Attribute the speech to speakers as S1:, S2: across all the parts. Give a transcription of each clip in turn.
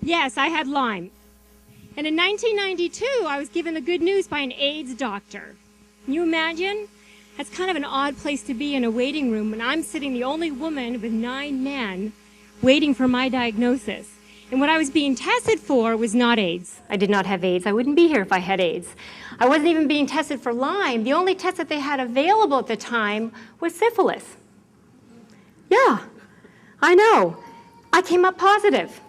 S1: Yes, I had Lyme. And in 1992, I was given the good news by an AIDS doctor. Can you imagine? That's kind of an odd place to be in a waiting room when I'm sitting the only woman with 9 men waiting for my diagnosis. And what I was being tested for was not AIDS. I did not have AIDS. I wouldn't be here if I had AIDS. I wasn't even being tested for Lyme. The only test that they had available at the time was syphilis. Yeah, I know. I came up positive.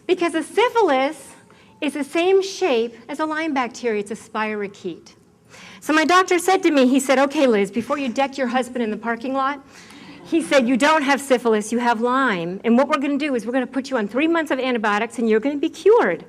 S1: Because a syphilis is the same shape as a Lyme bacteria. It's a spirochete. So my doctor said to me, he said, okay, Liz, before you deck your husband in the parking lot, he said, you don't have syphilis, you have Lyme. And what we're going to do is we're going to put you on 3 months of antibiotics and you're going to be cured.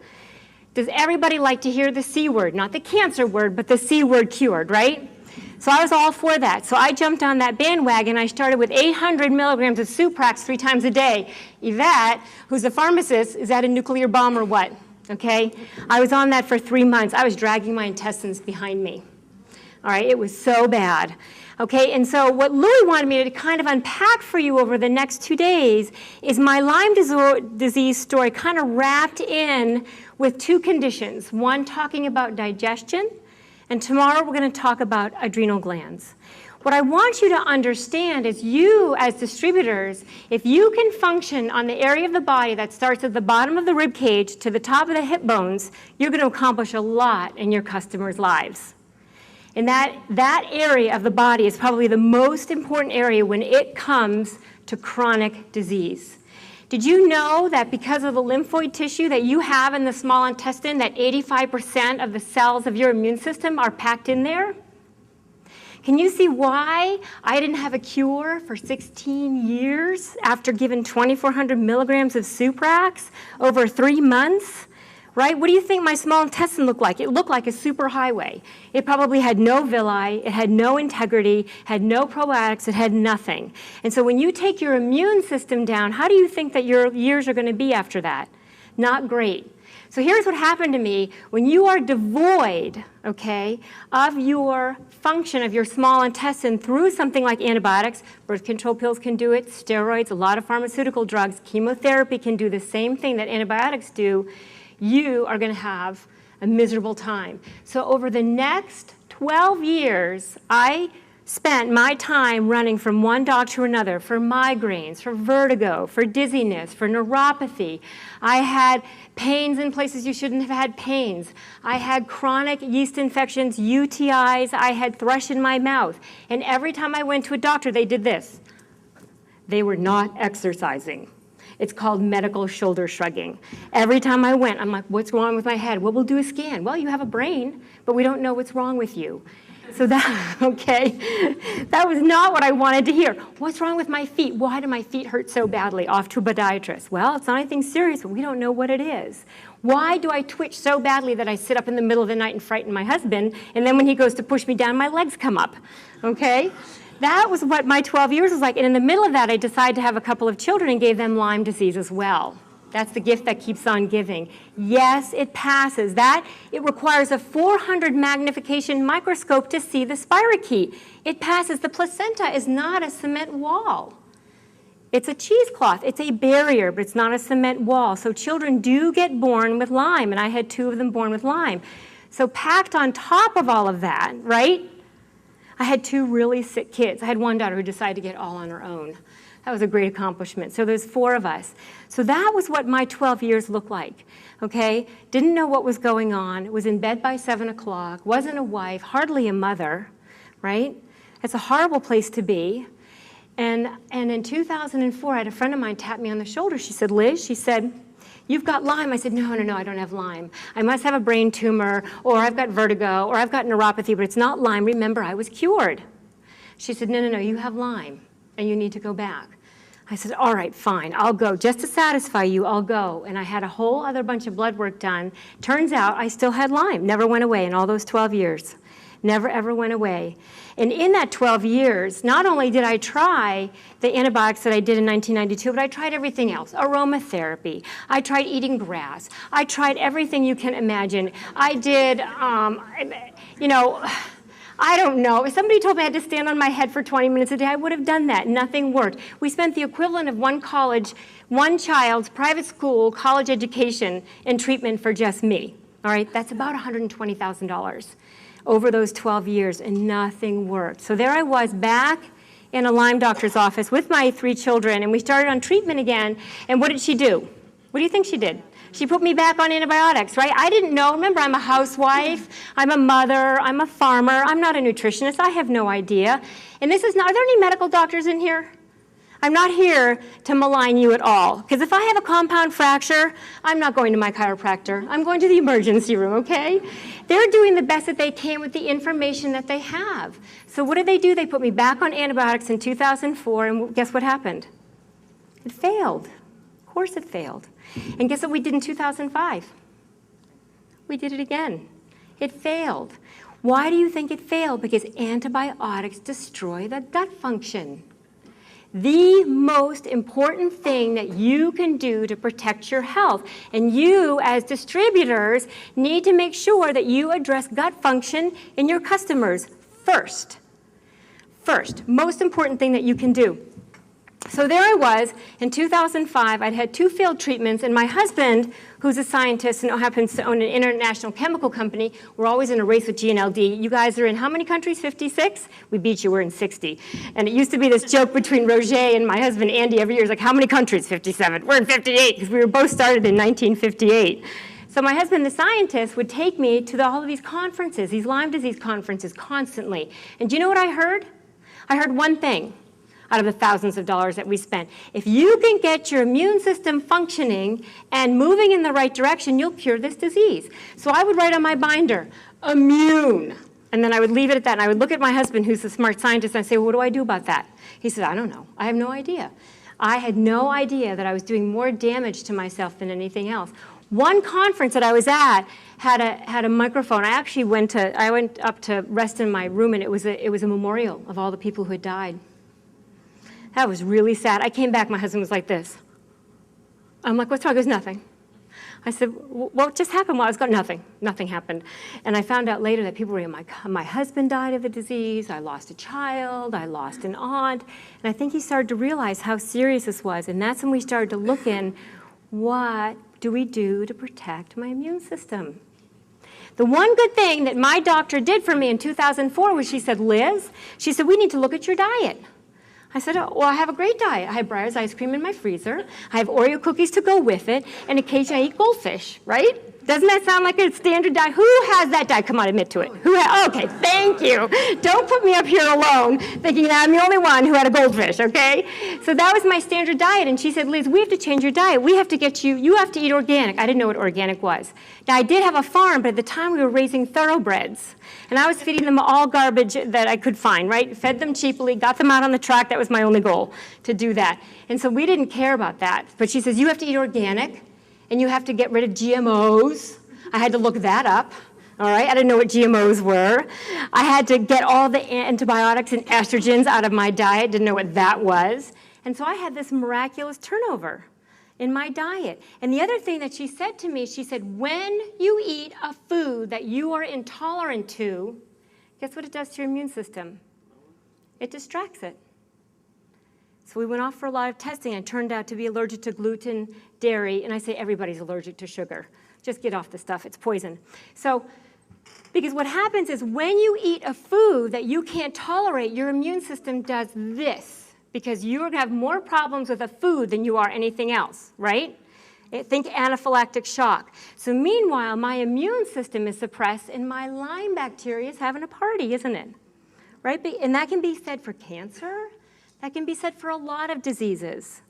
S1: Does everybody like to hear the C word? Not the cancer word, but the C word, cured, right? So I was all for that. So I jumped on that bandwagon. I started with 800 milligrams of Suprax 3 times a day. Yvette, who's a pharmacist, is that a nuclear bomb or what? Okay? I was on that for 3 months. I was dragging my intestines behind me. All right, it was so bad. Okay, and so what Louie wanted me to kind of unpack for you over the next 2 days is my Lyme disease story kind of wrapped in with 2 conditions. One talking about digestion, and tomorrow we're going to talk about adrenal glands. What I want you to understand is you as distributors, if you can function on the area of the body that starts at the bottom of the rib cage to the top of the hip bones, you're going to accomplish a lot in your customers' lives. And that area of the body is probably the most important area when it comes to chronic disease. Did you know that because of the lymphoid tissue that you have in the small intestine, that 85% of the cells of your immune system are packed in there? Can you see why I didn't have a cure for 16 years after given 2,400 milligrams of Suprax over 3 months? Right? What do you think my small intestine looked like? It looked like a superhighway. It probably had no villi, it had no integrity, had no probiotics, it had nothing. And so when you take your immune system down, how do you think that your years are going to be after that? Not great. So here's what happened to me. When you are devoid, okay, of your function of your small intestine through something like antibiotics, birth control pills can do it, steroids, a lot of pharmaceutical drugs, chemotherapy can do the same thing that antibiotics do, you are going to have a miserable time. So over the next 12 years, I spent my time running from one doctor to another for migraines, for vertigo, for dizziness, for neuropathy. I had pains in places you shouldn't have had pains. I had chronic yeast infections, UTIs. I had thrush in my mouth. And every time I went to a doctor, they did this. They were not exercising. It's called medical shoulder shrugging. Every time I went, I'm like, what's wrong with my head? Well, we'll do a scan. Well, you have a brain, but we don't know what's wrong with you. So that, okay, that was not what I wanted to hear. What's wrong with my feet? Why do my feet hurt so badly? Off to a podiatrist. Well, it's not anything serious, but we don't know what it is. Why do I twitch so badly that I sit up in the middle of the night and frighten my husband, and then when he goes to push me down, my legs come up, okay? That was what my 12 years was like. And in the middle of that, I decided to have a couple of children and gave them Lyme disease as well. That's the gift that keeps on giving. Yes, it passes. It requires a 400 magnification microscope to see the spirochete. It passes. The placenta is not a cement wall. It's a cheesecloth. It's a barrier, but it's not a cement wall. So children do get born with Lyme, and I had 2 of them born with Lyme. So packed on top of all of that, right? I had 2 really sick kids. I had one daughter who decided to get all on her own. That was a great accomplishment. So there's 4 of us. So that was what my 12 years looked like, okay? Didn't know what was going on. Was in bed by 7 o'clock. Wasn't a wife, hardly a mother, right? It's a horrible place to be. And in 2004, I had a friend of mine tap me on the shoulder. She said, Liz, she said, you've got Lyme. I said, no, I don't have Lyme. I must have a brain tumor, or I've got vertigo, or I've got neuropathy, but it's not Lyme. Remember, I was cured. She said, no, you have Lyme, and you need to go back. I said, all right, fine, I'll go. Just to satisfy you, I'll go. And I had a whole other bunch of blood work done. Turns out I still had Lyme. Never went away in all those 12 years. Never, ever went away. And in that 12 years, not only did I try the antibiotics that I did in 1992, but I tried everything else. Aromatherapy. I tried eating grass. I tried everything you can imagine. I did, I don't know. If somebody told me I had to stand on my head for 20 minutes a day, I would have done that. Nothing worked. We spent the equivalent of one college one child's private school, college education, and treatment for just me. All right, that's about $120,000 over those 12 years, and nothing worked. So there I was back in a Lyme doctor's office with my 3 children, and we started on treatment again. And what did she do? What do you think she did? She put me back on antibiotics, right? I didn't know. Remember, I'm a housewife, I'm a mother, I'm a farmer, I'm not a nutritionist. I have no idea. And this is not, are there any medical doctors in here? I'm not here to malign you at all, because if I have a compound fracture, I'm not going to my chiropractor. I'm going to the emergency room, okay? They're doing the best that they can with the information that they have. So what did they do? They put me back on antibiotics in 2004, and guess what happened? It failed. Of course it failed. And guess what we did in 2005? We did it again. It failed. Why do you think it failed? Because antibiotics destroy the gut function. The most important thing that you can do to protect your health. And you, as distributors, need to make sure that you address gut function in your customers first. First, most important thing that you can do. So there I was in 2005. I'd had 2 failed treatments, and my husband, who's a scientist and happens to own an international chemical company, we're always in a race with GNLD. You guys are in how many countries? 56? We beat you. We're in 60. And it used to be this joke between Roger and my husband Andy every year. It's like, how many countries? 57. We're in 58 because we were both started in 1958. So my husband, the scientist, would take me to all of these conferences, these Lyme disease conferences constantly. And do you know what I heard? I heard one thing out of the thousands of dollars that we spent. If you can get your immune system functioning and moving in the right direction, you'll cure this disease. So I would write on my binder, immune. And then I would leave it at that. And I would look at my husband, who's a smart scientist, and I'd say, well, what do I do about that? He said, I don't know. I have no idea. I had no idea that I was doing more damage to myself than anything else. One conference that I was at had a microphone. I actually went up to rest in my room, and it was a memorial of all the people who had died. That was really sad. I came back, my husband was like this. I'm like, what's wrong? He goes, nothing. I said, what just happened? Well, I was going, nothing. Nothing happened. And I found out later that people were, my husband died of the disease, I lost a child, I lost an aunt. And I think he started to realize how serious this was. And that's when we started to look in, what do we do to protect my immune system? The one good thing that my doctor did for me in 2004 was she said, Liz, she said, we need to look at your diet. I said, oh, well, I have a great diet. I have Breyer's ice cream in my freezer. I have Oreo cookies to go with it. And occasionally I eat goldfish, right? Doesn't that sound like a standard diet? Who has that diet? Come on, admit to it. Okay, thank you. Don't put me up here alone thinking that I'm the only one who had a goldfish, okay? So that was my standard diet. And she said, Liz, we have to change your diet. We have to get you have to eat organic. I didn't know what organic was. Now, I did have a farm, but at the time we were raising thoroughbreds. And I was feeding them all garbage that I could find, right? Fed them cheaply, got them out on the track. That was my only goal, to do that. And so we didn't care about that. But she says, you have to eat organic. And you have to get rid of GMOs. I had to look that up, all right? I didn't know what GMOs were. I had to get all the antibiotics and estrogens out of my diet, didn't know what that was. And so I had this miraculous turnover in my diet. And the other thing that she said to me, she said, when you eat a food that you are intolerant to, guess what it does to your immune system? It distracts it. So we went off for a lot of testing, and it turned out to be allergic to gluten, dairy, and I say everybody's allergic to sugar. Just get off the stuff, it's poison. So, because what happens is when you eat a food that you can't tolerate, your immune system does this, because you're going to have more problems with a food than you are anything else, right? Think anaphylactic shock. So meanwhile, my immune system is suppressed, and my Lyme bacteria is having a party, isn't it? Right? And that can be said for cancer. That can be said for a lot of diseases.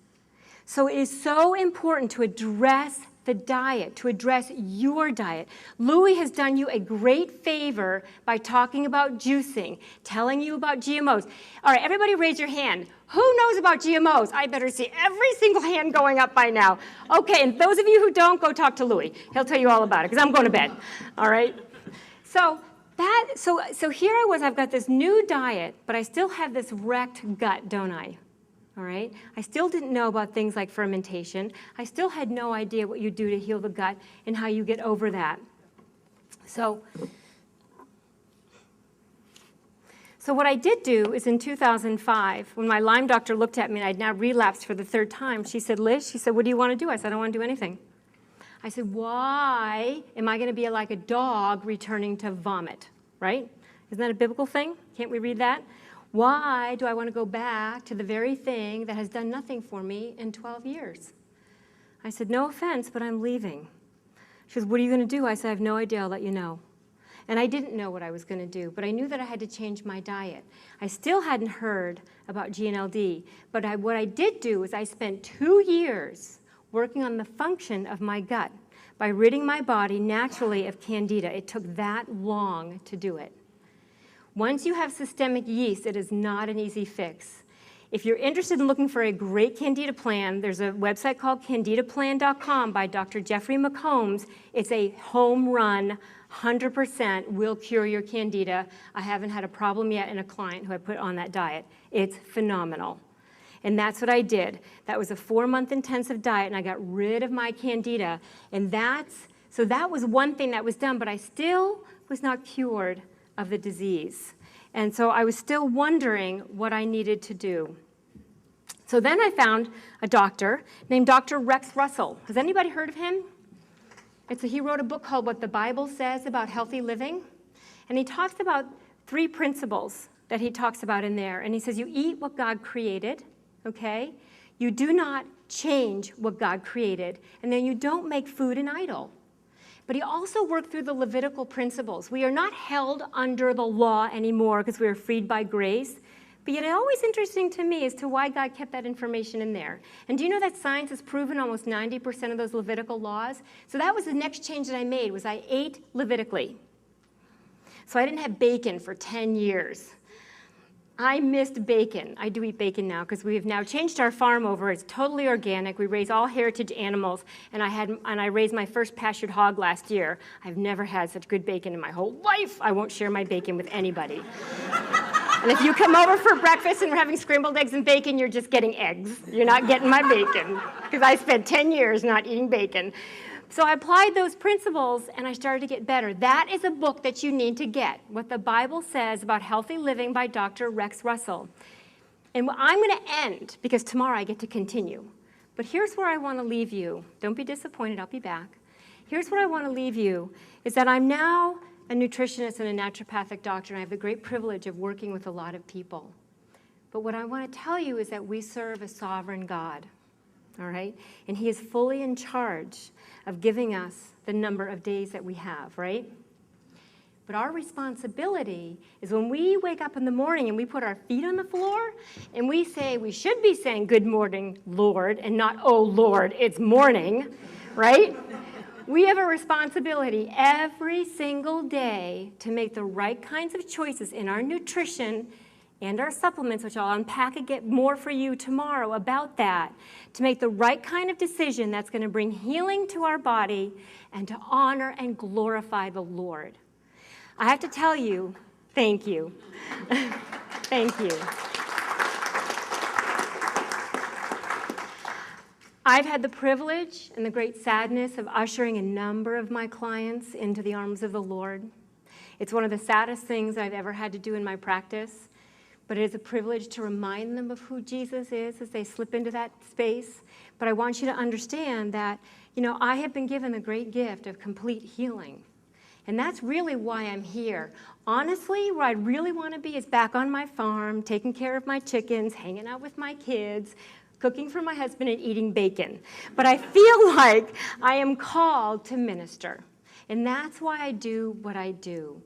S1: So it is so important to address the diet, to address your diet. Louis has done you a great favor by talking about juicing, telling you about GMOs. All right, everybody raise your hand. Who knows about GMOs? I better see every single hand going up by now. Okay, and those of you who don't, go talk to Louis. He'll tell you all about it, because I'm going to bed. All right? So here I was, I've got this new diet, but I still have this wrecked gut, don't I? All right? I still didn't know about things like fermentation. I still had no idea what you do to heal the gut and how you get over that. So So what I did do is in 2005, when my Lyme doctor looked at me and I'd now relapsed for the third time, she said, Liz, she said, what do you want to do? I said, I don't want to do anything. I said, why am I going to be like a dog returning to vomit, right? Isn't that a biblical thing? Can't we read that? Why do I want to go back to the very thing that has done nothing for me in 12 years? I said, no offense, but I'm leaving. She says, what are you going to do? I said, I have no idea. I'll let you know. And I didn't know what I was going to do, but I knew that I had to change my diet. I still hadn't heard about GNLD, but what I did do is I spent 2 years working on the function of my gut by ridding my body naturally of candida. It took that long to do it. Once you have systemic yeast, it is not an easy fix. If you're interested in looking for a great candida plan, there's a website called candidaplan.com by Dr. Jeffrey McCombs. It's a home run, 100% will cure your candida. I haven't had a problem yet in a client who I put on that diet. It's phenomenal. And that's what I did. That was a 4-month intensive diet, and I got rid of my candida. And so that was one thing that was done, but I still was not cured of the disease. And so I was still wondering what I needed to do. So then I found a doctor named Dr. Rex Russell. Has anybody heard of him? He wrote a book called What the Bible Says About Healthy Living. And he talks about 3 principles that he talks about in there. And he says, you eat what God created, okay? You do not change what God created. And then you don't make food an idol. But he also worked through the Levitical principles. We are not held under the law anymore because we are freed by grace. But yet it's always interesting to me as to why God kept that information in there. And do you know that science has proven almost 90% of those Levitical laws? So that was the next change that I made, was I ate Levitically. So I didn't have bacon for 10 years. I missed bacon. I do eat bacon now because we have now changed our farm over. It's totally organic. We raise all heritage animals, and I raised my first pastured hog last year. I've never had such good bacon in my whole life. I won't share my bacon with anybody. And if you come over for breakfast and we're having scrambled eggs and bacon, you're just getting eggs. You're not getting my bacon because I spent 10 years not eating bacon. So I applied those principles, and I started to get better. That is a book that you need to get, What the Bible Says About Healthy Living by Dr. Rex Russell. And I'm going to end, because tomorrow I get to continue. But here's where I want to leave you. Don't be disappointed. I'll be back. Here's where I want to leave you, is that I'm now a nutritionist and a naturopathic doctor, and I have the great privilege of working with a lot of people. But what I want to tell you is that we serve a sovereign God, all right? And he is fully in charge of giving us the number of days that we have, right? But our responsibility is when we wake up in the morning and we put our feet on the floor and we should be saying, good morning, Lord, and not, oh, Lord, it's morning, right? We have a responsibility every single day to make the right kinds of choices in our nutrition and our supplements, which I'll unpack and get more for you tomorrow about that, to make the right kind of decision that's going to bring healing to our body and to honor and glorify the Lord. I have to tell you, thank you. Thank you. I've had the privilege and the great sadness of ushering a number of my clients into the arms of the Lord. It's one of the saddest things I've ever had to do in my practice. But it is a privilege to remind them of who Jesus is as they slip into that space. But I want you to understand that, I have been given the great gift of complete healing. And that's really why I'm here. Honestly, where I really want to be is back on my farm, taking care of my chickens, hanging out with my kids, cooking for my husband, and eating bacon. But I feel like I am called to minister. And that's why I do what I do.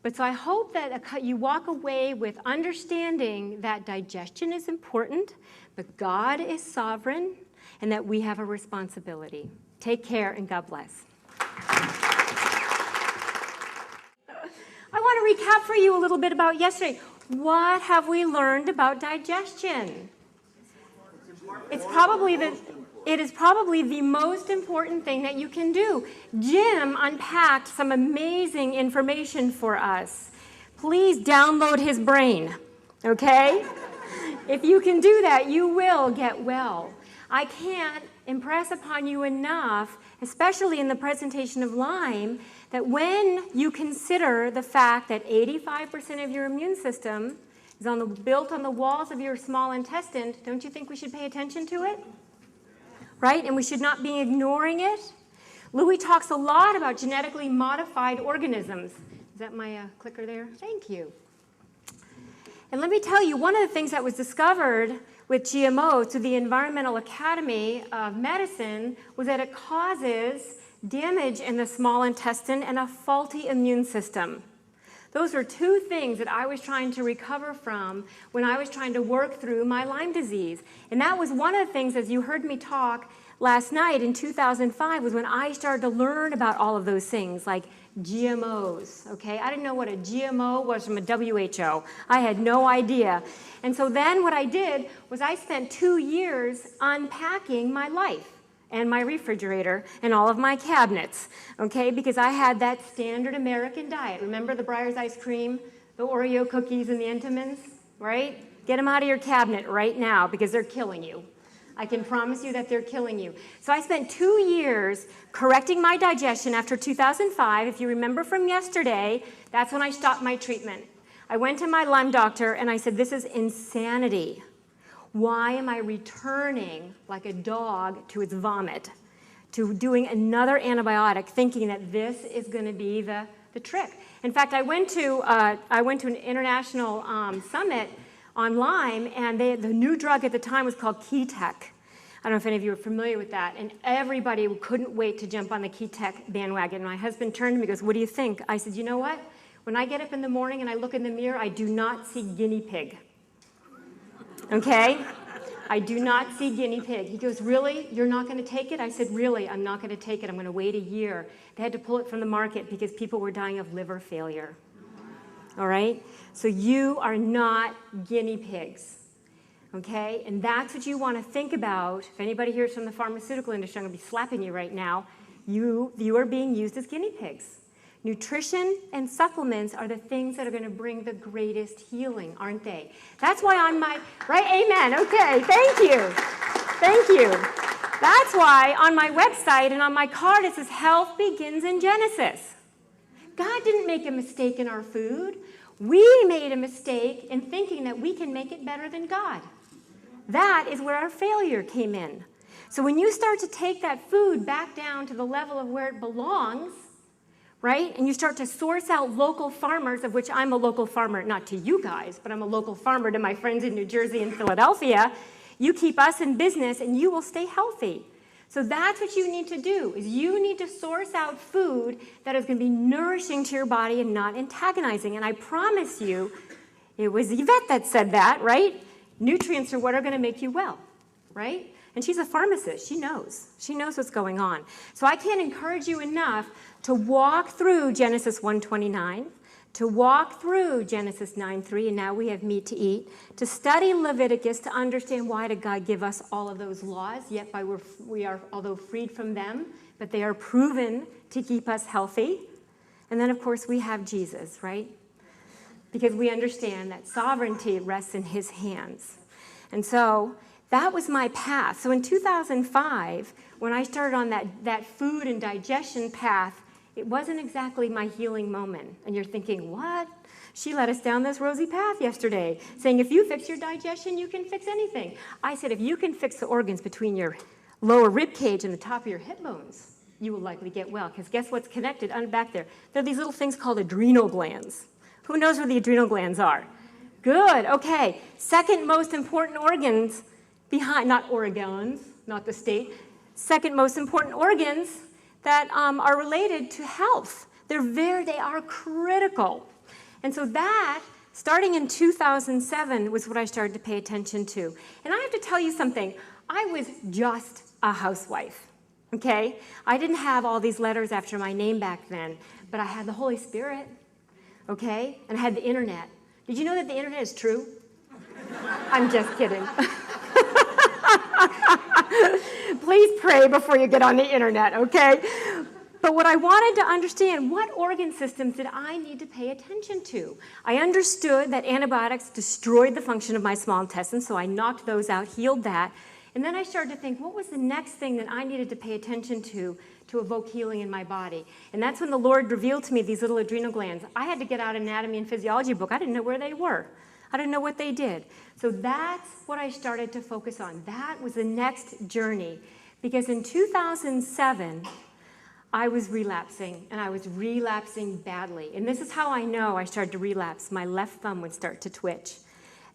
S1: But so I hope that you walk away with understanding that digestion is important, but God is sovereign, and that we have a responsibility. Take care, and God bless. I want to recap for you a little bit about yesterday. What have we learned about digestion? It is probably the most important thing that you can do. Jim unpacked some amazing information for us. Please download his brain, okay? If you can do that, you will get well. I can't impress upon you enough especially in the presentation of Lyme, that when you consider the fact that 85% of your immune system is built on the walls of your small intestine, don't you think we should pay attention to it? Right? And we should not be ignoring it. Louis talks a lot about genetically modified organisms. Is that my clicker there? Thank you. And let me tell you, one of the things that was discovered with GMO through the Environmental Academy of Medicine was that it causes damage in the small intestine and a faulty immune system. Those were two things that I was trying to recover from when I was trying to work through my Lyme disease. And that was one of the things, as you heard me talk last night in 2005, was when I started to learn about all of those things, like GMOs, okay? I didn't know what a GMO was from a WHO. I had no idea. And so then what I did was I spent 2 years unpacking my life and my refrigerator and all of my cabinets, okay? Because I had that standard American diet. Remember the Breyers ice cream, the Oreo cookies, and the Entenmann's, right? Get them out of your cabinet right now because they're killing you. I can promise you that they're killing you. So I spent 2 years correcting my digestion after 2005. If you remember from yesterday, that's when I stopped my treatment. I went to my Lyme doctor and I said, this is insanity. Why am I returning like a dog to its vomit, to doing another antibiotic, thinking that this is going to be the trick? In fact, I went to an international summit on Lyme, and the new drug at the time was called Ketec. I don't know if any of you are familiar with that. And everybody couldn't wait to jump on the Ketec bandwagon. My husband turned to me and goes, what do you think? I said, you know what? When I get up in the morning and I look in the mirror, I do not see guinea pig. Okay? I do not see guinea pig. He goes, really? You're not going to take it? I said, really, I'm not going to take it. I'm going to wait a year. They had to pull it from the market because people were dying of liver failure. All right? So you are not guinea pigs. Okay? And that's what you want to think about. If anybody here is from the pharmaceutical industry, I'm going to be slapping you right now. You are being used as guinea pigs. Nutrition and supplements are the things that are going to bring the greatest healing, aren't they? That's why on my, right? Amen. Okay. Thank you. Thank you. That's why on my website and on my card it says health begins in Genesis. God didn't make a mistake in our food. We made a mistake in thinking that we can make it better than God. That is where our failure came in. So when you start to take that food back down to the level of where it belongs, right, and you start to source out local farmers, of which I'm a local farmer, not to you guys, but I'm a local farmer to my friends in New Jersey and Philadelphia, you keep us in business and you will stay healthy. So that's what you need to do, is you need to source out food that is going to be nourishing to your body and not antagonizing. And I promise you, it was Yvette that said that, right? Nutrients are what are going to make you well, right? And she's a pharmacist. She knows. She knows what's going on. So I can't encourage you enough to walk through Genesis 1:29, to walk through Genesis 9:3, and now we have meat to eat, to study Leviticus to understand why did God give us all of those laws, yet we are, although freed from them, but they are proven to keep us healthy. And then, of course, we have Jesus, right? Because we understand that sovereignty rests in his hands. And so that was my path. So in 2005, when I started on that food and digestion path, it wasn't exactly my healing moment. And you're thinking, what? She led us down this rosy path yesterday, saying if you fix your digestion, you can fix anything. I said, if you can fix the organs between your lower rib cage and the top of your hip bones, you will likely get well. Because guess what's connected back there? There are these little things called adrenal glands. Who knows where the adrenal glands are? Good, okay. Second most important organs behind, not organs, not the state, second most important organs that are related to health. They are critical. And so that, starting in 2007, was what I started to pay attention to. And I have to tell you something. I was just a housewife, okay? I didn't have all these letters after my name back then, but I had the Holy Spirit, okay? And I had the internet. Did you know that the internet is true? I'm just kidding. Please pray before you get on the internet, okay? But what I wanted to understand, what organ systems did I need to pay attention to? I understood that antibiotics destroyed the function of my small intestine, so I knocked those out, healed that. And then I started to think, what was the next thing that I needed to pay attention to to evoke healing in my body. And that's when the Lord revealed to me these little adrenal glands. I had to get out an anatomy and physiology book. I didn't know where they were. I didn't know what they did. So that's what I started to focus on. That was the next journey. Because in 2007, I was relapsing, and I was relapsing badly. And this is how I know I started to relapse. My left thumb would start to twitch.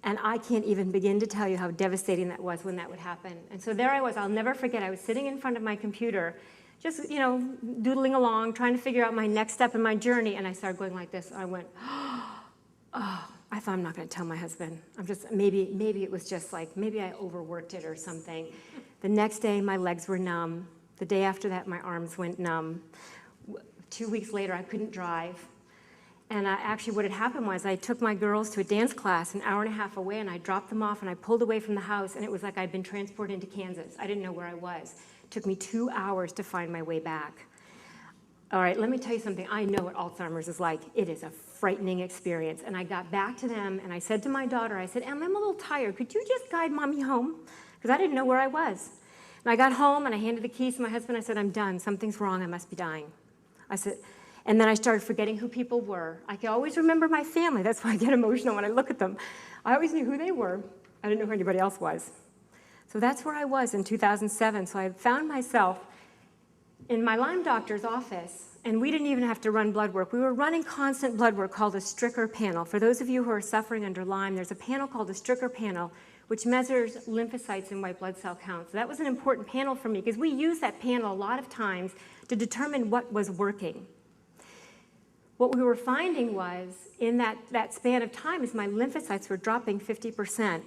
S1: And I can't even begin to tell you how devastating that was when that would happen. And so there I was. I'll never forget. I was sitting in front of my computer, just, doodling along, trying to figure out my next step in my journey. And I started going like this. I went, oh, I thought I'm not going to tell my husband. Maybe it was just like, maybe I overworked it or something. The next day, my legs were numb. The day after that, my arms went numb. 2 weeks later, I couldn't drive. And actually what had happened was I took my girls to a dance class an hour and a half away, and I dropped them off, and I pulled away from the house, and it was like I'd been transported into Kansas. I didn't know where I was. It took me 2 hours to find my way back. All right, let me tell you something. I know what Alzheimer's is like. It is a frightening experience. And I got back to them, and I said to my daughter, I said, Em, I'm a little tired. Could you just guide Mommy home? Because I didn't know where I was. And I got home, and I handed the keys to my husband. I said, I'm done. Something's wrong. I must be dying. I said, and then I started forgetting who people were. I can always remember my family. That's why I get emotional when I look at them. I always knew who they were. I didn't know who anybody else was. So that's where I was in 2007. So I found myself in my Lyme doctor's office, and we didn't even have to run blood work. We were running constant blood work called a Stricker panel. For those of you who are suffering under Lyme, there's a panel called the Stricker panel, which measures lymphocytes and white blood cell count. So that was an important panel for me, because we use that panel a lot of times to determine what was working. What we were finding was, in that span of time, is my lymphocytes were dropping 50%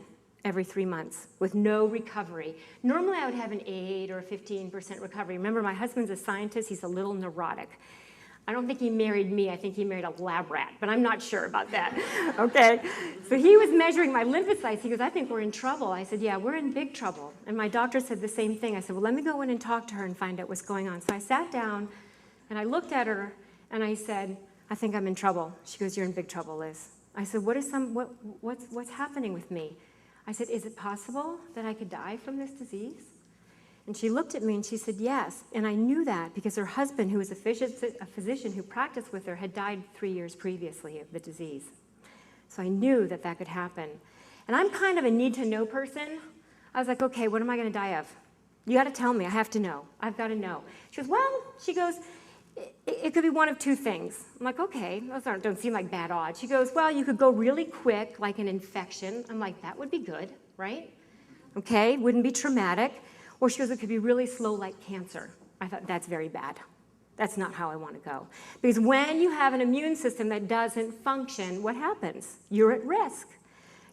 S1: every 3 months with no recovery. Normally, I would have an 8 or 15% recovery. Remember, my husband's a scientist. He's a little neurotic. I don't think he married me. I think he married a lab rat, but I'm not sure about that, okay? So he was measuring my lymphocytes. He goes, I think we're in trouble. I said, yeah, we're in big trouble. And my doctor said the same thing. I said, well, let me go in and talk to her and find out what's going on. So I sat down, and I looked at her, and I said, I think I'm in trouble. She goes, you're in big trouble, Liz. I said, what's happening with me? I said, is it possible that I could die from this disease? And she looked at me and she said, yes. And I knew that because her husband, who was a physician who practiced with her, had died 3 years previously of the disease. So I knew that that could happen. And I'm kind of a need-to-know person. I was like, okay, what am I going to die of? You got to tell me. I have to know. I've got to know. She goes, it could be one of two things. I'm like, okay, those don't seem like bad odds. She goes, well, you could go really quick, like an infection. I'm like, that would be good, right? Okay, wouldn't be traumatic. Or she goes, it could be really slow, like cancer. I thought, that's very bad. That's not how I want to go. Because when you have an immune system that doesn't function, what happens? You're at risk.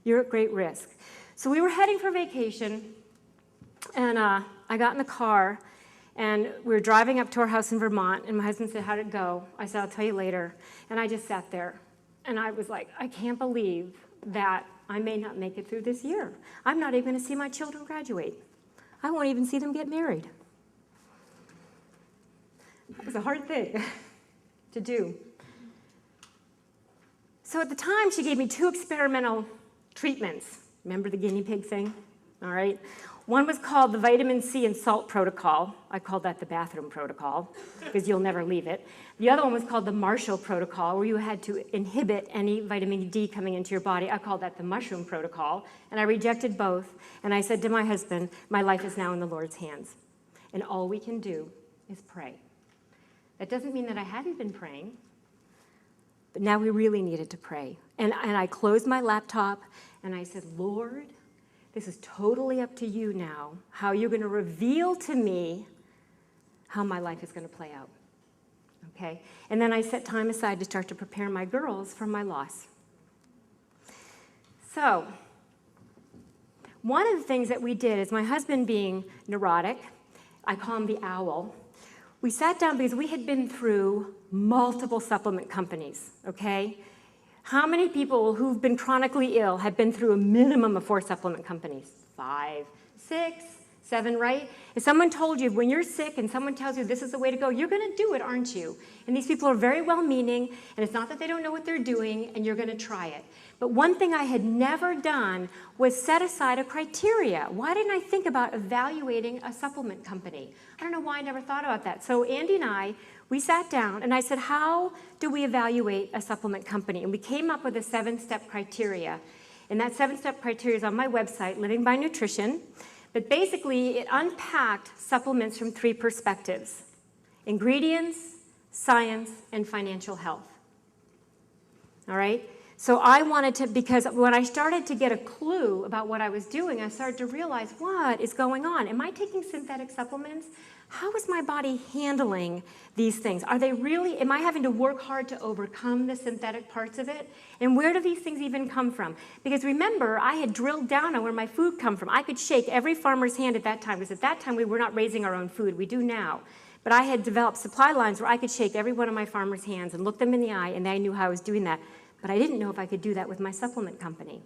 S1: You're at great risk. So we were heading for vacation, and I got in the car, and we were driving up to our house in Vermont, and my husband said, how'd it go? I said, I'll tell you later. And I just sat there, and I was like, I can't believe that I may not make it through this year. I'm not even going to see my children graduate. I won't even see them get married. That was a hard thing to do. So at the time, she gave me 2 experimental treatments. Remember the guinea pig thing? All right. One was called the vitamin C and salt protocol. I called that the bathroom protocol because you'll never leave it. The other one was called the Marshall protocol, where you had to inhibit any vitamin D coming into your body. I called that the mushroom protocol, and I rejected both. And I said to my husband, my life is now in the Lord's hands, and all we can do is pray. That doesn't mean that I hadn't been praying, but now we really needed to pray. And I closed my laptop, and I said, Lord, this is totally up to you now, how you're going to reveal to me how my life is going to play out, okay? And then I set time aside to start to prepare my girls for my loss. So one of the things that we did is, my husband being neurotic, I call him the owl, we sat down because we had been through multiple supplement companies, okay? How many people who've been chronically ill have been through a minimum of 4 supplement companies? 5, 6, 7, right? If someone told you when you're sick and someone tells you this is the way to go, you're going to do it, aren't you? And these people are very well-meaning, and it's not that they don't know what they're doing, and you're going to try it. But one thing I had never done was set aside a criteria. Why didn't I think about evaluating a supplement company? I don't know why I never thought about that. So Andy and I, we sat down, and I said, how do we evaluate a supplement company? And we came up with a 7-step criteria. And that 7-step criteria is on my website, Living by Nutrition. But basically, it unpacked supplements from 3 perspectives: ingredients, science, and financial health. All right? So I wanted to, because when I started to get a clue about what I was doing, I started to realize, what is going on? Am I taking synthetic supplements? How is my body handling these things? Are they really, am I having to work hard to overcome the synthetic parts of it? And where do these things even come from? Because remember, I had drilled down on where my food come from. I could shake every farmer's hand at that time, because at that time we were not raising our own food. We do now. But I had developed supply lines where I could shake every one of my farmers' hands and look them in the eye, and I knew how I was doing that. But I didn't know if I could do that with my supplement company.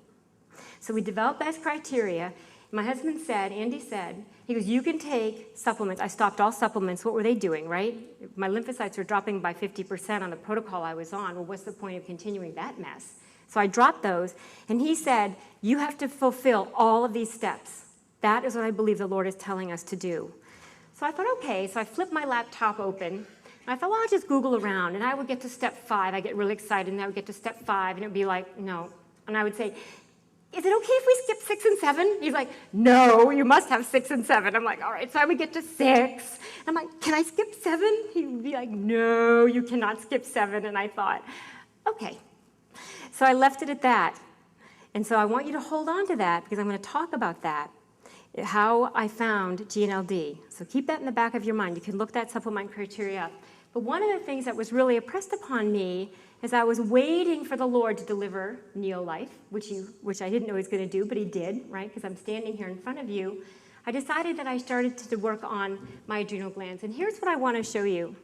S1: So we developed those criteria. My husband said, Andy said, he goes, you can take supplements. I stopped all supplements. What were they doing, right? My lymphocytes were dropping by 50% on the protocol I was on. Well, what's the point of continuing that mess? So I dropped those, and he said, you have to fulfill all of these steps. That is what I believe the Lord is telling us to do. So I thought, okay. So I flipped my laptop open, and I thought, well, I'll just Google around, and I would get to step 5. I get really excited, and I would get to step 5, and it would be like, no. And I would say, is it okay if we skip 6 and 7? He's like, no, you must have 6 and 7. I'm like, all right. So I would get to 6. I'm like, can I skip 7? He would be like, no, you cannot skip 7. And I thought, okay. So I left it at that. And so I want you to hold on to that, because I'm going to talk about that, how I found GNLD. So keep that in the back of your mind. You can look that supplement criteria up. But one of the things that was really impressed upon me is I was waiting for the Lord to deliver Neolife, which I didn't know he was going to do, but he did, right? Because I'm standing here in front of you. I decided that I started to work on my adrenal glands. And here's what I want to show you.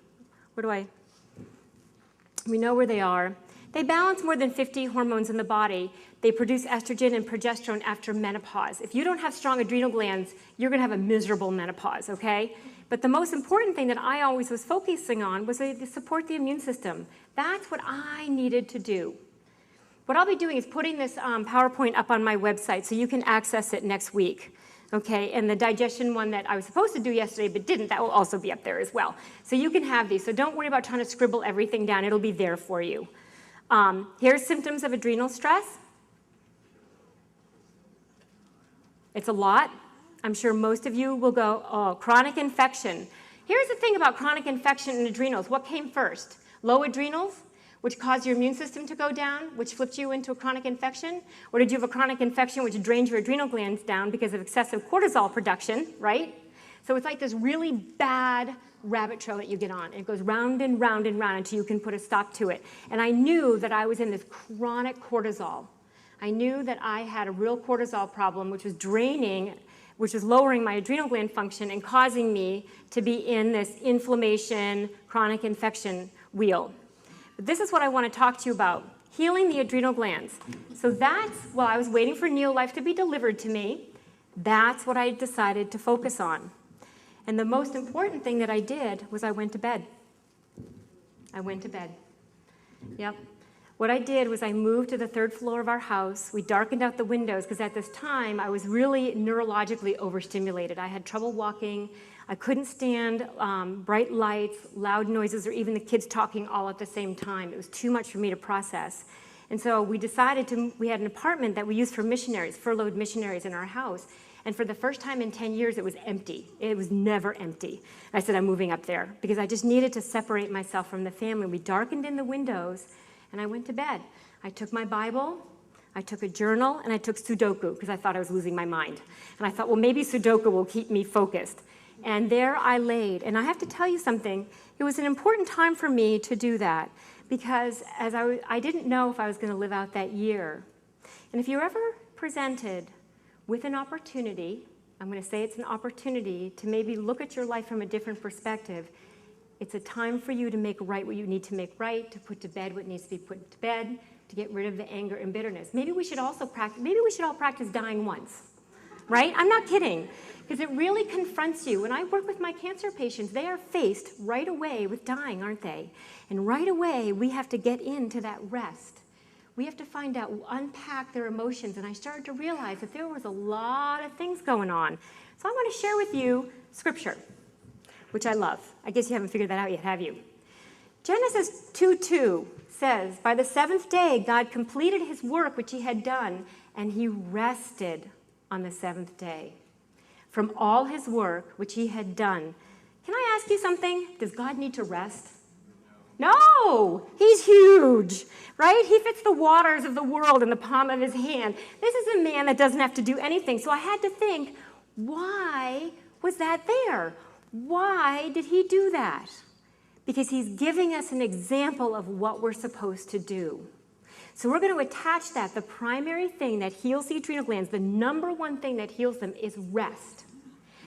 S1: We know where they are. They balance more than 50 hormones in the body. They produce estrogen and progesterone after menopause. If you don't have strong adrenal glands, you're going to have a miserable menopause, okay? But the most important thing that I always was focusing on was to support the immune system. That's what I needed to do. What I'll be doing is putting this PowerPoint up on my website so you can access it next week. Okay, and the digestion one that I was supposed to do yesterday but didn't, that will also be up there as well. So you can have these. So don't worry about trying to scribble everything down. It'll be there for you. Here's symptoms of adrenal stress. It's a lot. I'm sure most of you will go, oh, chronic infection. Here's the thing about chronic infection and adrenals. What came first? Low adrenals, which caused your immune system to go down, which flipped you into a chronic infection? Or did you have a chronic infection which drained your adrenal glands down because of excessive cortisol production, right? So it's like this really bad rabbit trail that you get on. It goes round and round and round until you can put a stop to it. And I knew that I was in this chronic cortisol. I knew that I had a real cortisol problem, which was draining, which was lowering my adrenal gland function and causing me to be in this inflammation, chronic infection wheel. But this is what I want to talk to you about, healing the adrenal glands. So that's, while I was waiting for Neolife to be delivered to me, that's what I decided to focus on. And the most important thing that I did was I went to bed. I went to bed. Yep. What I did was I moved to the 3rd floor of our house. We darkened out the windows because at this time I was really neurologically overstimulated. I had trouble walking. I couldn't stand bright lights, loud noises, or even the kids talking all at the same time. It was too much for me to process. And so we decided we had an apartment that we used for missionaries, furloughed missionaries in our house. And for the first time in 10 years, it was empty. It was never empty. I said, I'm moving up there because I just needed to separate myself from the family. We darkened in the windows, and I went to bed. I took my Bible, I took a journal, and I took Sudoku because I thought I was losing my mind. And I thought, well, maybe Sudoku will keep me focused. And there I laid. And I have to tell you something. It was an important time for me to do that because as I didn't know if I was going to live out that year. And if you're ever presented with an opportunity, I'm going to say it's an opportunity to maybe look at your life from a different perspective. It's a time for you to make right what you need to make right, to put to bed what needs to be put to bed, to get rid of the anger and bitterness. Maybe we should all practice dying once. right? I'm not kidding, because it really confronts you. When I work with my cancer patients, they are faced right away with dying, aren't they? And right away, we have to get into that rest. We have to find out, unpack their emotions. And I started to realize that there was a lot of things going on. So I want to share with you scripture, which I love. I guess you haven't figured that out yet, have you? Genesis 2:2 says, by the seventh day, God completed his work which he had done, and he rested on the seventh day from all his work which he had done. Can I ask you something? Does God need to rest? No, he's huge, right? He fits the waters of the world in the palm of his hand. This is a man that doesn't have to do anything. So I had to think, why was that there? Why did he do that? Because he's giving us an example of what we're supposed to do. So we're going to attach that. The primary thing that heals the adrenal glands, the number one thing that heals them, is rest.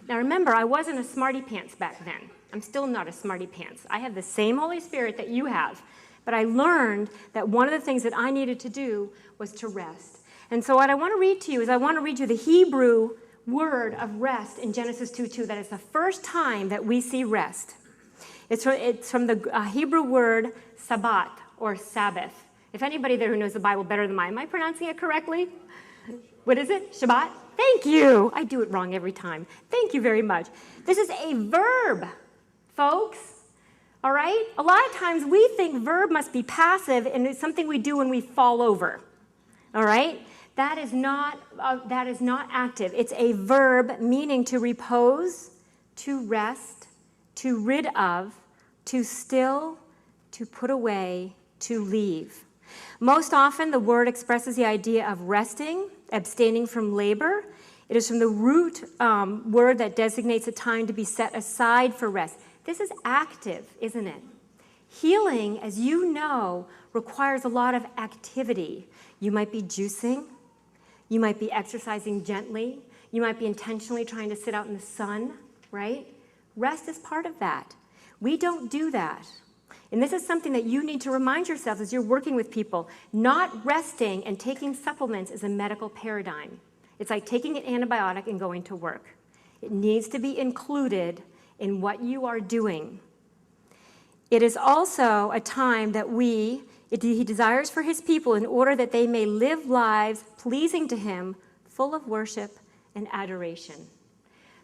S1: Now remember, I wasn't a smarty pants back then. I'm still not a smarty pants. I have the same Holy Spirit that you have. But I learned that one of the things that I needed to do was to rest. And so what I want to read to you is I want to read you the Hebrew word of rest in Genesis 2:2. That is the first time that we see rest. It's from the Hebrew word Sabbath, or Sabbath. If anybody there who knows the Bible better than mine, am I pronouncing it correctly? What is it? Shabbat? Thank you. I do it wrong every time. Thank you very much. This is a verb, folks. All right? A lot of times we think verb must be passive and it's something we do when we fall over. All right? That is not active. It's a verb meaning to repose, to rest, to rid of, to still, to put away, to leave. Most often, the word expresses the idea of resting, abstaining from labor. It is from the root word that designates a time to be set aside for rest. This is active, isn't it? Healing, as you know, requires a lot of activity. You might be juicing. You might be exercising gently. You might be intentionally trying to sit out in the sun, right? Rest is part of that. We don't do that. And this is something that you need to remind yourself as you're working with people. Not resting and taking supplements is a medical paradigm. It's like taking an antibiotic and going to work. It needs to be included in what you are doing. It is also a time that he desires for his people in order that they may live lives pleasing to him, full of worship and adoration.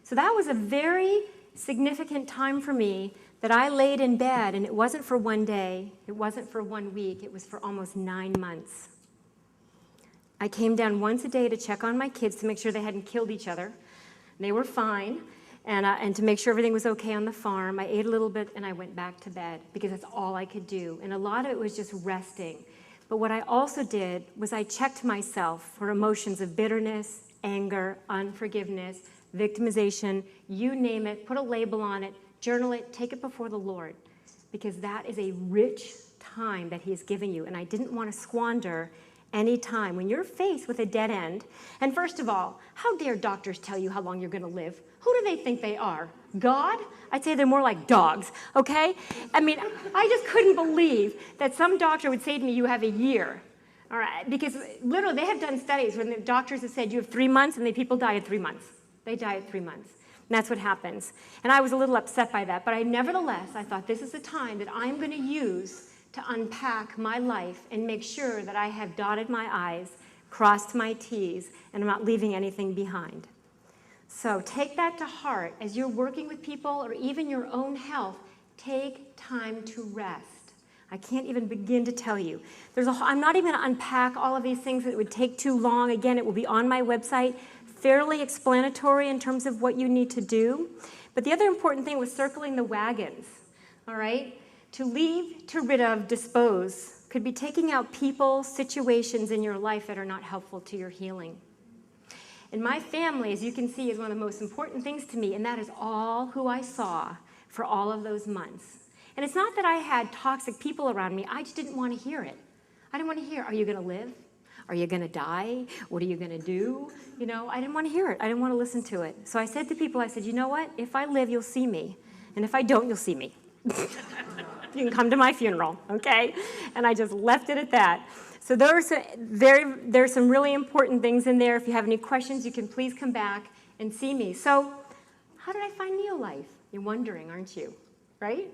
S1: So that was a very significant time for me that I laid in bed, and it wasn't for one day, it wasn't for 1 week, it was for almost 9 months. I came down once a day to check on my kids to make sure they hadn't killed each other. They were fine, and to make sure everything was okay on the farm. I ate a little bit, and I went back to bed because that's all I could do. And a lot of it was just resting. But what I also did was I checked myself for emotions of bitterness, anger, unforgiveness, victimization, you name it, put a label on it, journal it, take it before the Lord, because that is a rich time that he is giving you, and I didn't want to squander any time. When you're faced with a dead end, and first of all, how dare doctors tell you how long you're going to live? Who do they think they are? God? I'd say they're more like dogs, okay? I mean, I just couldn't believe that some doctor would say to me, you have a year. All right, because literally they have done studies when the doctors have said you have 3 months, and the people die at 3 months. They die at 3 months. And that's what happens. And I was a little upset by that, but nevertheless, I thought this is a time that I'm going to use to unpack my life and make sure that I have dotted my I's, crossed my T's, and I'm not leaving anything behind. So take that to heart as you're working with people or even your own health. Take time to rest. I can't even begin to tell you. I'm not even going to unpack all of these things. It would take too long. Again, it will be on my website. Fairly explanatory in terms of what you need to do. But the other important thing was circling the wagons, all right? To leave, to rid of, dispose could be taking out people, situations in your life that are not helpful to your healing. And my family, as you can see, is one of the most important things to me, and that is all who I saw for all of those months. And it's not that I had toxic people around me. I just didn't want to hear it. I didn't want to hear, are you going to live? Are you going to die? What are you going to do? You know, I didn't want to hear it. I didn't want to listen to it. So I said to people, I said, you know what? If I live, you'll see me. And if I don't, you'll see me. You can come to my funeral, okay? And I just left it at that. So there's some really important things in there. If you have any questions, you can please come back. and see me. So how did I find Neolife? You're wondering, aren't you? Right?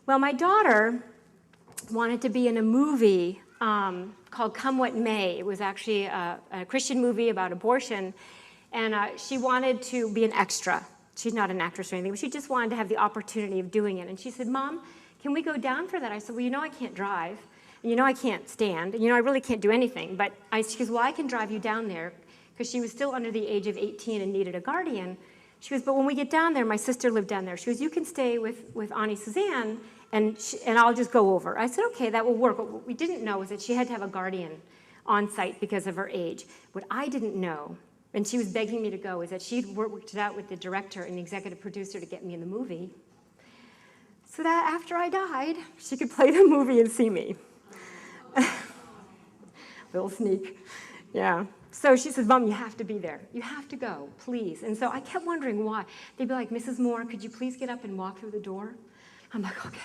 S1: Well, my daughter wanted to be in a movie called Come What May. It was actually a Christian movie about abortion, and she wanted to be an extra. She's not an actress or anything, but she just wanted to have the opportunity of doing it. And she said, Mom, can we go down for that? I said, well, you know I can't drive, and you know I can't stand, and you know I really can't do anything. But she goes, well, I can drive you down there, because she was still under the age of 18 and needed a guardian. She goes, but when we get down there, my sister lived down there. She goes, you can stay with Auntie Suzanne, and I'll just go over. I said, okay, that will work. But what we didn't know was that she had to have a guardian on site because of her age. What I didn't know, and she was begging me to go, is that she'd worked it out with the director and the executive producer to get me in the movie, so that after I died, she could play the movie and see me. Little sneak. Yeah. So she says, Mom, you have to be there. You have to go, please. And so I kept wondering why. They'd be like, Mrs. Moore, could you please get up and walk through the door? I'm like, okay,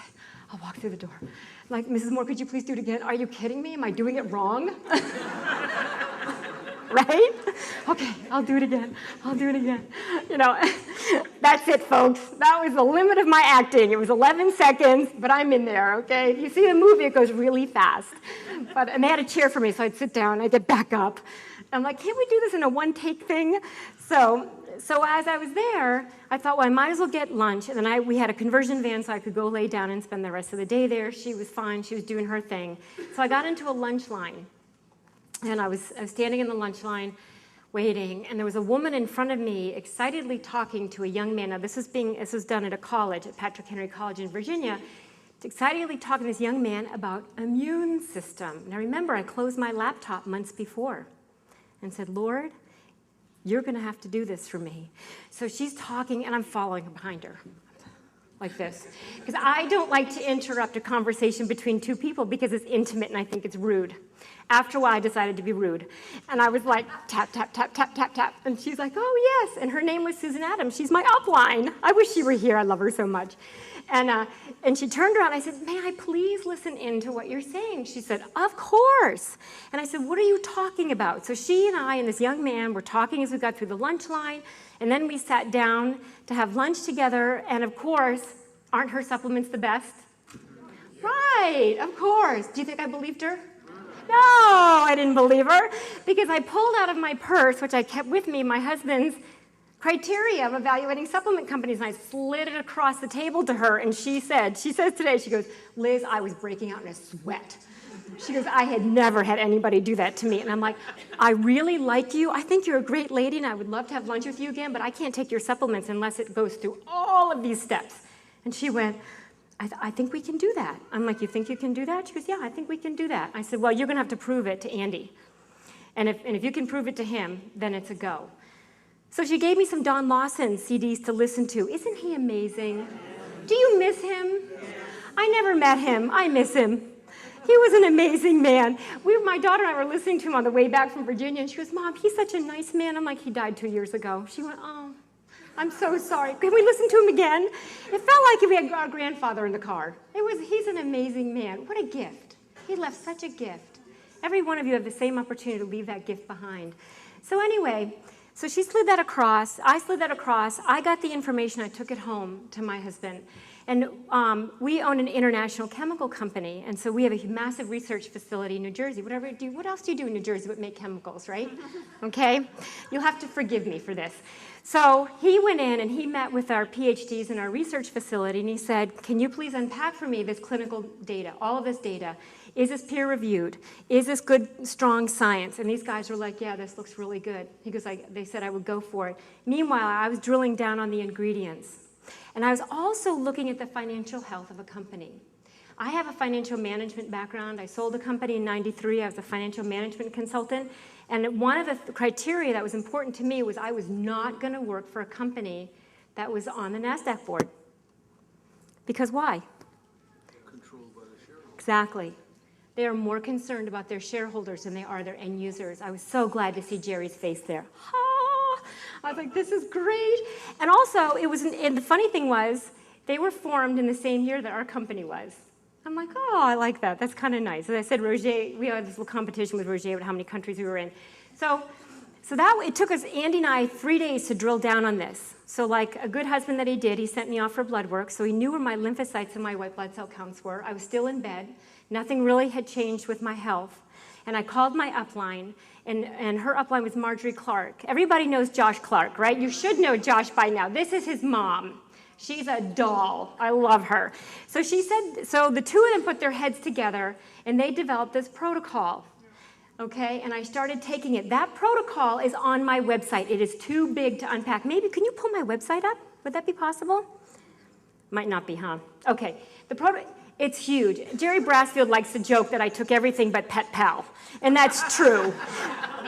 S1: I'll walk through the door. Like, Mrs. Moore, could you please do it again? Are you kidding me? Am I doing it wrong? Right? Okay, I'll do it again. I'll do it again. You know, that's it, folks. That was the limit of my acting. It was 11 seconds, but I'm in there, okay? If you see the movie, it goes really fast. And they had a chair for me, so I'd sit down, I'd get back up. I'm like, can't we do this in a one-take thing? So as I was there, I thought, well, I might as well get lunch. And then we had a conversion van, so I could go lay down and spend the rest of the day there. She was fine. She was doing her thing. So I got into a lunch line. And I was standing in the lunch line waiting, and there was a woman in front of me excitedly talking to a young man. Now, this was done at a college, at Patrick Henry College in Virginia. Excitedly talking to this young man about immune system. Now, remember, I closed my laptop months before and said, Lord, you're going to have to do this for me. So she's talking, and I'm following behind her like this, because I don't like to interrupt a conversation between two people because it's intimate and I think it's rude. After a while, I decided to be rude. And I was like, tap, tap, tap, tap, tap, tap. And she's like, oh, yes. And her name was Susan Adams. She's my upline. I wish she were here. I love her so much. And she turned around. I said, may I please listen in to what you're saying? She said, of course. And I said, what are you talking about? So she and I and this young man were talking as we got through the lunch line. And then we sat down to have lunch together. And of course, aren't her supplements the best? Right, of course. Do you think I believed her? No, I didn't believe her, because I pulled out of my purse, which I kept with me, my husband's criteria of evaluating supplement companies, and I slid it across the table to her, and she says today, she goes, Liz, I was breaking out in a sweat. She goes, I had never had anybody do that to me. And I'm like, I really like you. I think you're a great lady, and I would love to have lunch with you again, but I can't take your supplements unless it goes through all of these steps. And she went, I think we can do that. I'm like, you think you can do that? She goes, yeah, I think we can do that. I said, well, you're going to have to prove it to Andy. And if you can prove it to him, then it's a go. So she gave me some Don Lawson CDs to listen to. Isn't he amazing? Do you miss him? I never met him. I miss him. He was an amazing man. My daughter and I were listening to him on the way back from Virginia, and she goes, Mom, he's such a nice man. I'm like, he died 2 years ago. She went, oh, I'm so sorry. Can we listen to him again? It felt like we had our grandfather in the car. He's an amazing man. What a gift. He left such a gift. Every one of you have the same opportunity to leave that gift behind. So anyway, so she slid that across. I slid that across. I got the information. I took it home to my husband. And we own an international chemical company, and so we have a massive research facility in New Jersey. What else do you do in New Jersey but make chemicals, right? Okay? You'll have to forgive me for this. So he went in and he met with our PhDs in our research facility, and he said, can you please unpack for me this clinical data, all of this data? Is this peer-reviewed? Is this good, strong science? And these guys were like, yeah, this looks really good. He goes, they said I would go for it. Meanwhile, I was drilling down on the ingredients. And I was also looking at the financial health of a company. I have a financial management background. I sold a company in '93. I was a financial management consultant. And one of the criteria that was important to me was I was not going to work for a company that was on the NASDAQ board. Because why?
S2: Controlled by the shareholders.
S1: Exactly. They are more concerned about their shareholders than they are their end users. I was so glad to see Jerry's face there. I was like, this is great. And also, and the funny thing was, they were formed in the same year that our company was. I'm like, oh, I like that. That's kind of nice. As I said, Roger, we had this little competition with Roger about how many countries we were in. So So it took us, Andy and I, 3 days to drill down on this. So like a good husband that he did, he sent me off for blood work, so he knew where my lymphocytes and my white blood cell counts were. I was still in bed. Nothing really had changed with my health. And I called my upline, and her upline was Marjorie Clark. Everybody knows Josh Clark, right? You should know Josh by now. This is his mom. She's a doll. I love her. So she said, so the two of them put their heads together, and they developed this protocol. Okay, and I started taking it. That protocol is on my website. It is too big to unpack. Maybe, can you pull my website up? Would that be possible? Might not be, huh? Okay, it's huge. Jerry Brassfield likes to joke that I took everything but Pet Pal, and that's true.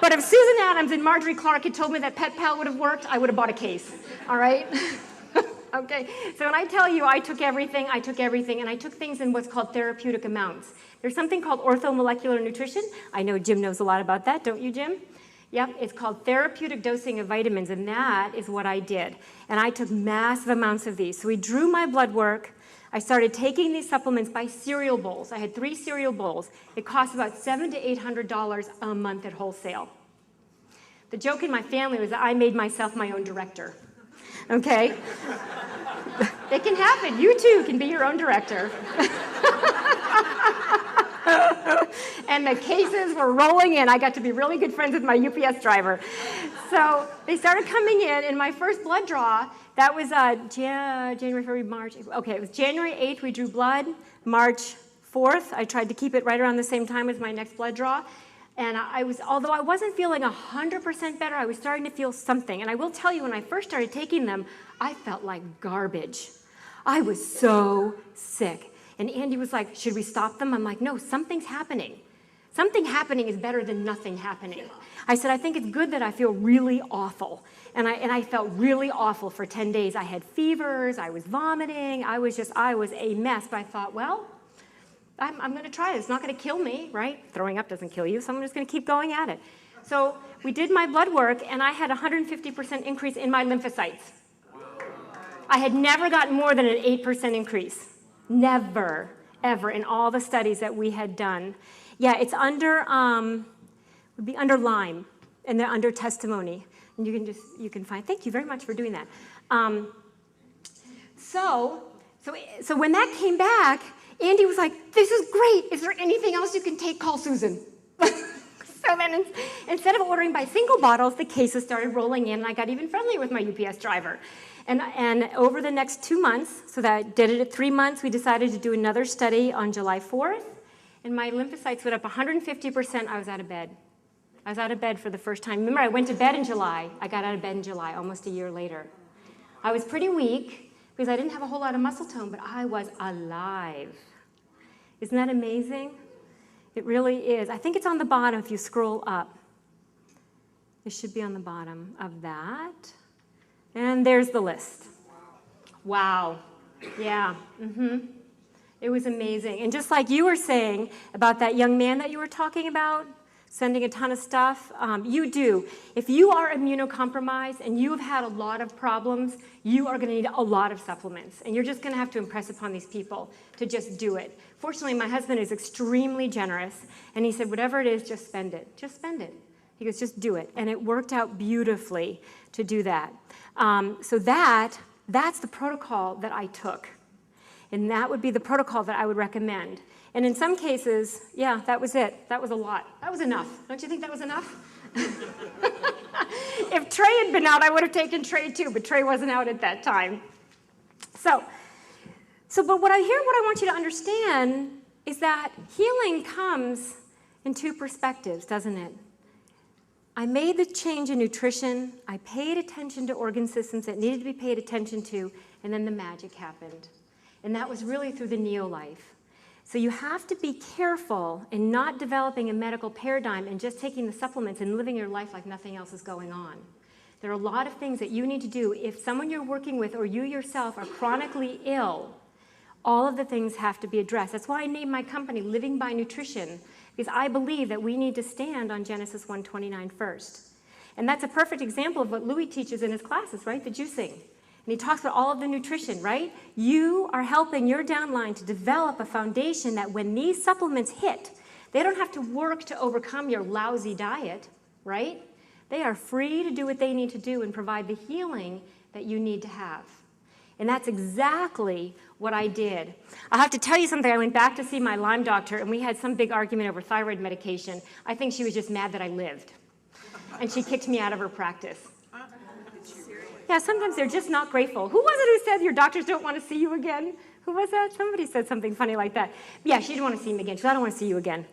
S1: But if Susan Adams and Marjorie Clark had told me that Pet Pal would have worked, I would have bought a case, all right? Okay, so when I tell you I took everything, and I took things in what's called therapeutic amounts. There's something called orthomolecular nutrition. I know Jim knows a lot about that, don't you, Jim? Yep, it's called therapeutic dosing of vitamins, and that is what I did. And I took massive amounts of these. So we drew my blood work. I started taking these supplements by cereal bowls. I had 3 cereal bowls. It cost about $700 to $800 a month at wholesale. The joke in my family was that I made myself my own director. Okay? It can happen. You too can be your own director. And the cases were rolling in. I got to be really good friends with my UPS driver. So they started coming in, and my first blood draw, that was January, February, March. Okay, it was January 8th, we drew blood. March 4th, I tried to keep it right around the same time as my next blood draw. And although I wasn't feeling 100% better, I was starting to feel something. And I will tell you, when I first started taking them, I felt like garbage. I was so sick. And Andy was like, should we stop them? I'm like, no, something's happening. Something happening is better than nothing happening. I said, I think it's good that I feel really awful. And I felt really awful for 10 days. I had fevers, I was vomiting, I was a mess. But I thought, well, I'm going to try it. It's not going to kill me, right? Throwing up doesn't kill you, so I'm just going to keep going at it. So we did my blood work, and I had a 150% increase in my lymphocytes. I had never gotten more than an 8% increase. Never, ever, in all the studies that we had done. Yeah, it's under, would be under Lyme, and they're under testimony. And you can find, thank you very much for doing that. So when that came back, Andy was like, this is great. Is there anything else you can take? Call Susan. So then instead of ordering by single bottles, the cases started rolling in, and I got even friendlier with my UPS driver. And over the next 2 months, so that I did it at 3 months, we decided to do another study on July 4th, and my lymphocytes went up 150%. I was out of bed. I was out of bed for the first time. Remember, I went to bed in July. I got out of bed in July, almost a year later. I was pretty weak because I didn't have a whole lot of muscle tone, but I was alive. Isn't that amazing? It really is. I think it's on the bottom if you scroll up. It should be on the bottom of that. And there's the list. Wow. Yeah. It was amazing. And just like you were saying about that young man that you were talking about, sending a ton of stuff, you do. If you are immunocompromised and you have had a lot of problems, you are going to need a lot of supplements. And you're just going to have to impress upon these people to just do it. Fortunately, my husband is extremely generous, and he said, whatever it is, just spend it. Just spend it. He goes, just do it. And it worked out beautifully to do that. So that's the protocol that I took. And that would be the protocol that I would recommend. And in some cases, yeah, that was it. That was a lot. That was enough. Don't you think that was enough? If Trey had been out, I would have taken Trey too, but Trey wasn't out at that time. But what I want you to understand is that healing comes in 2 perspectives, doesn't it? I made the change in nutrition, I paid attention to organ systems that needed to be paid attention to, and then the magic happened. And that was really through the Neolife. So you have to be careful in not developing a medical paradigm and just taking the supplements and living your life like nothing else is going on. There are a lot of things that you need to do. If someone you're working with or you yourself are chronically ill, all of the things have to be addressed. That's why I named my company Living by Nutrition, because I believe that we need to stand on Genesis 1:29 first. And that's a perfect example of what Louis teaches in his classes, right? The juicing. And he talks about all of the nutrition, right? You are helping your downline to develop a foundation that when these supplements hit, they don't have to work to overcome your lousy diet, right? They are free to do what they need to do and provide the healing that you need to have. And that's exactly what I did. I'll have to tell you something. I went back to see my Lyme doctor, and we had some big argument over thyroid medication. I think she was just mad that I lived. And she kicked me out of her practice. Yeah, sometimes they're just not grateful. Who was it who said your doctors don't want to see you again? Who was that? Somebody said something funny like that. Yeah, she didn't want to see me again. She said, I don't want to see you again.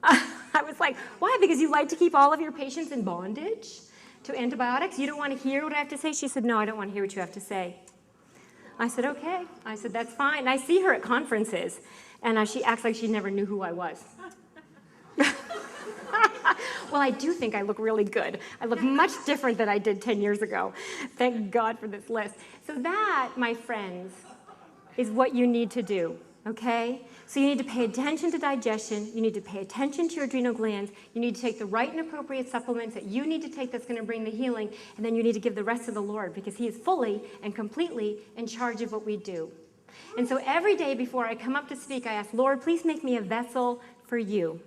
S1: I was like, why? Because you like to keep all of your patients in bondage to antibiotics? You don't want to hear what I have to say? She said, no, I don't want to hear what you have to say. I said, okay. I said, that's fine. And I see her at conferences, and she acts like she never knew who I was. Well, I do think I look really good. I look much different than I did 10 years ago. Thank God for this list. So that, my friends, is what you need to do, okay? So you need to pay attention to digestion. You need to pay attention to your adrenal glands. You need to take the right and appropriate supplements that you need to take that's going to bring the healing. And then you need to give the rest to the Lord, because he is fully and completely in charge of what we do. And so every day before I come up to speak, I ask, Lord, please make me a vessel for you.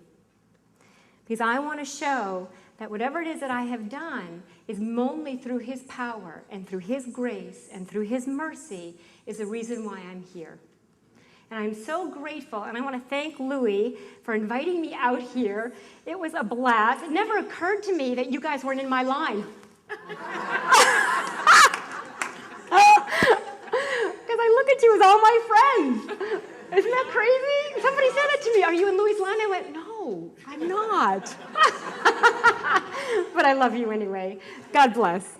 S1: Because I want to show that whatever it is that I have done is only through his power and through his grace and through his mercy is the reason why I'm here. And I'm so grateful, and I want to thank Louie for inviting me out here. It was a blast. It never occurred to me that you guys weren't in my line. Because I look at you as all my friends. Isn't that crazy? Somebody said that to me. Are you in Louie's line? I went, no, I'm not. But I love you anyway. God bless.